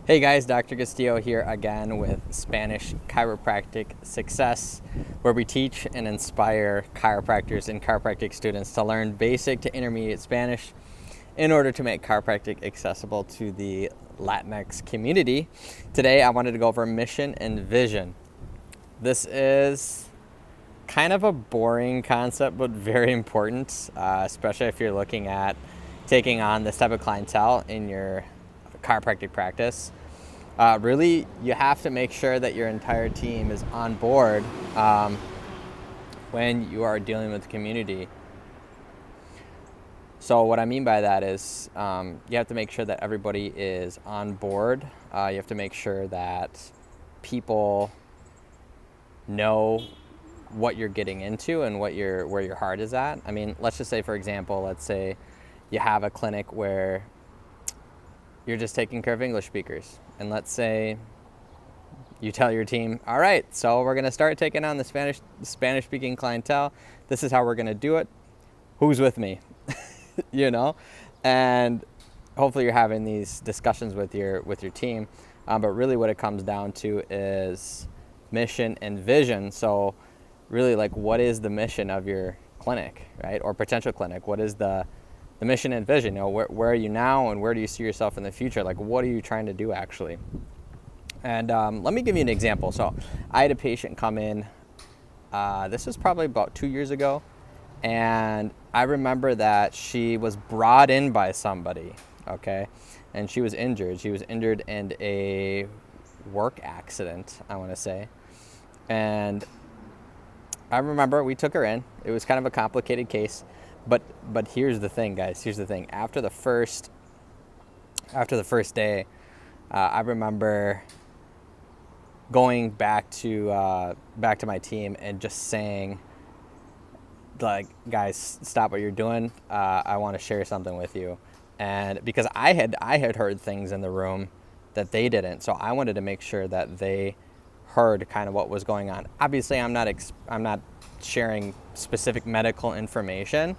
Hey guys, Dr. Castillo here again with Spanish Chiropractic Success, where we teach and inspire chiropractors and chiropractic students to learn basic to intermediate Spanish in order to make chiropractic accessible to the Latinx community. Today I wanted to go over mission and vision. This is kind of a boring concept, but very important, especially if you're looking at taking on this type of clientele in your chiropractic practice. Really, you have to make sure that your entire team is on board when you are dealing with the community. So what I mean by that is you have to make sure that everybody is on board. You have to make sure that people know what you're getting into and where your heart is at. I mean, let's just say, for example, let's say you have a clinic where you're just taking care of English speakers. And let's say you tell your team, all right, so we're going to start taking on the Spanish-speaking clientele. This is how we're going to do it. Who's with me? And hopefully you're having these discussions with your team. But really what it comes down to is mission and vision. So really, like, what is the mission of your clinic, right? Or potential clinic? What is the mission and vision? Where are you now and where do you see yourself in the future? Like, what are you trying to do actually? And let me give you an example. So I had a patient come in, this was probably about 2 years ago. And I remember that she was brought in by somebody, okay? And she was injured. She was injured in a work accident, I want to say. And I remember we took her in. It was kind of a complicated case. But here's the thing, guys. Here's the thing. After the first day, I remember going back to my team and just saying, like, guys, stop what you're doing. I want to share something with you, and because I had heard things in the room that they didn't, so I wanted to make sure that they heard kind of what was going on. Obviously, I'm not sharing specific medical information.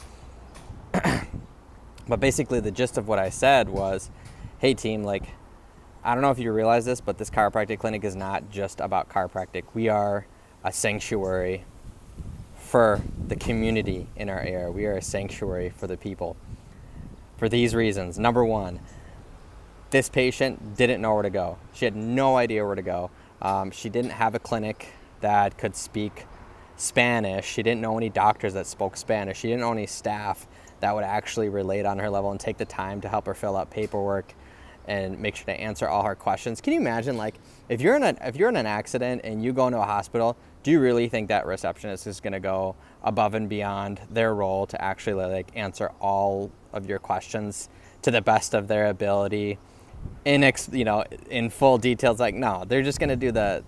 But basically the gist of what I said was, hey team, like, I don't know if you realize this, but this chiropractic clinic is not just about chiropractic. We are a sanctuary for the community in our area. We are a sanctuary for the people for these reasons. Number one, this patient didn't know where to go. She had no idea where to go. She didn't have a clinic that could speak Spanish. She didn't know any doctors that spoke Spanish. She didn't know any staff that would actually relate on her level and take the time to help her fill out paperwork and make sure to answer all her questions. Can you imagine, like, if you're in an accident and you go into a hospital, do you really think that receptionist is going to go above and beyond their role to actually, like, answer all of your questions to the best of their ability in full details? Like, no, they're just going to do the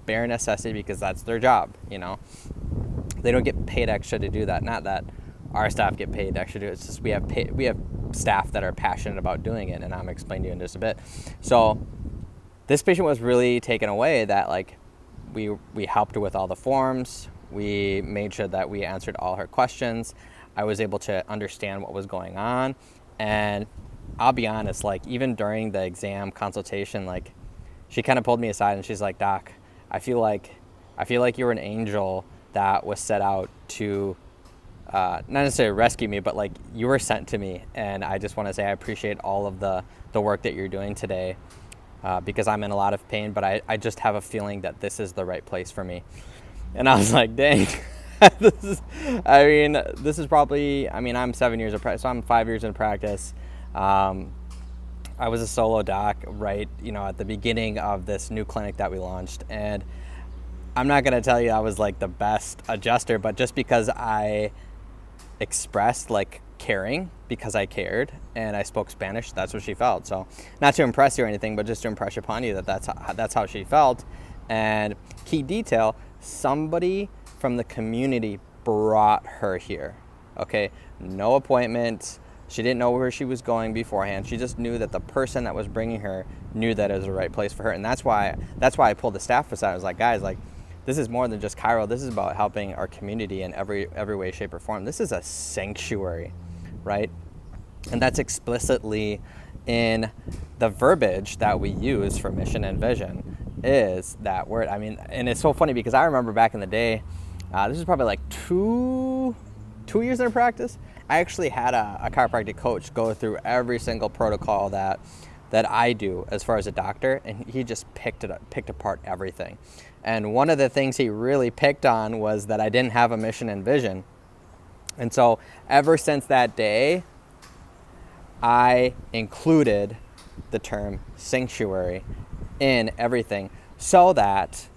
bare necessity because that's their job. They don't get paid extra to do that. Not that our staff get paid extra to do it. It's just we have staff that are passionate about doing it, and I'm explaining to you in just a bit. So this patient was really taken away that, like, we helped her with all the forms. We made sure that we answered all her questions. I was able to understand what was going on, and I'll be honest, like, even during the exam consultation, like, she kind of pulled me aside and she's like, Doc, I feel like you're an angel that was set out to not necessarily rescue me, but, like, you were sent to me. And I just want to say I appreciate all of the work that you're doing today because I'm in a lot of pain, but I just have a feeling that this is the right place for me. And I was like, dang, this is probably, I'm 7 years of practice, so I'm 5 years in practice. I was a solo doc, right, at the beginning of this new clinic that we launched. And I'm not going to tell you I was, like, the best adjuster, but just because I expressed, like, caring, because I cared and I spoke Spanish, that's what she felt. So not to impress you or anything, but just to impress upon you that that's how she felt. And key detail, somebody from the community brought her here. Okay, no appointment. She didn't know where she was going beforehand. She just knew that the person that was bringing her knew that it was the right place for her. And that's why I pulled the staff aside. I was like, guys, like, this is more than just chiro. This is about helping our community in every way, shape, or form. This is a sanctuary, right? And that's explicitly in the verbiage that we use for mission and vision is that word. I mean, and it's so funny because I remember back in the day, this was probably like two years in practice, I actually had a chiropractic coach go through every single protocol that I do as far as a doctor, and he just picked apart everything. And one of the things he really picked on was that I didn't have a mission and vision. And so ever since that day, I included the term sanctuary in everything so that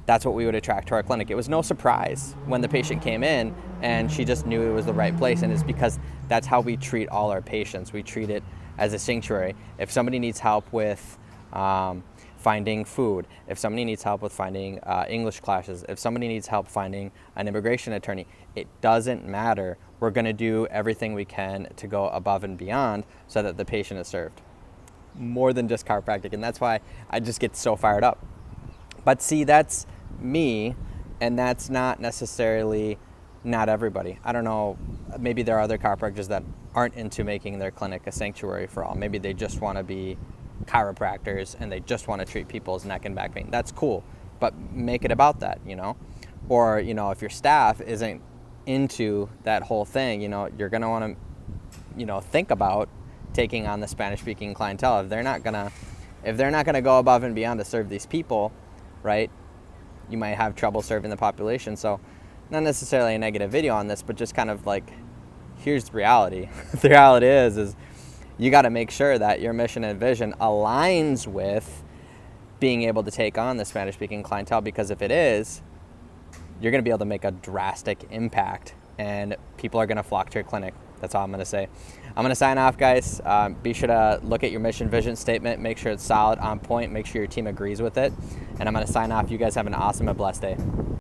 that's what we would attract to our clinic. It was no surprise when the patient came in and she just knew it was the right place. And it's because that's how we treat all our patients. We treat it as a sanctuary. If somebody needs help with finding food, if somebody needs help with finding English classes, if somebody needs help finding an immigration attorney, it doesn't matter. We're going to do everything we can to go above and beyond so that the patient is served. More than just chiropractic, and that's why I just get so fired up. But see, that's me, and that's not necessarily not everybody. I don't know, maybe there are other chiropractors that aren't into making their clinic a sanctuary for all. Maybe they just want to be chiropractors and they just want to treat people's neck and back pain. That's cool, but make it about that, Or, if your staff isn't into that whole thing, you're going to want to, think about taking on the Spanish-speaking clientele. If they're not gonna go above and beyond to serve these people, right, you might have trouble serving the population. So not necessarily a negative video on this, but just kind of like, here's the reality. The reality is you got to make sure that your mission and vision aligns with being able to take on the Spanish-speaking clientele, because if it is, you're going to be able to make a drastic impact and people are going to flock to your clinic. That's all I'm going to say. I'm going to sign off, guys. Be sure to look at your mission vision statement. Make sure it's solid, on point. Make sure your team agrees with it. And I'm going to sign off. You guys have an awesome and blessed day.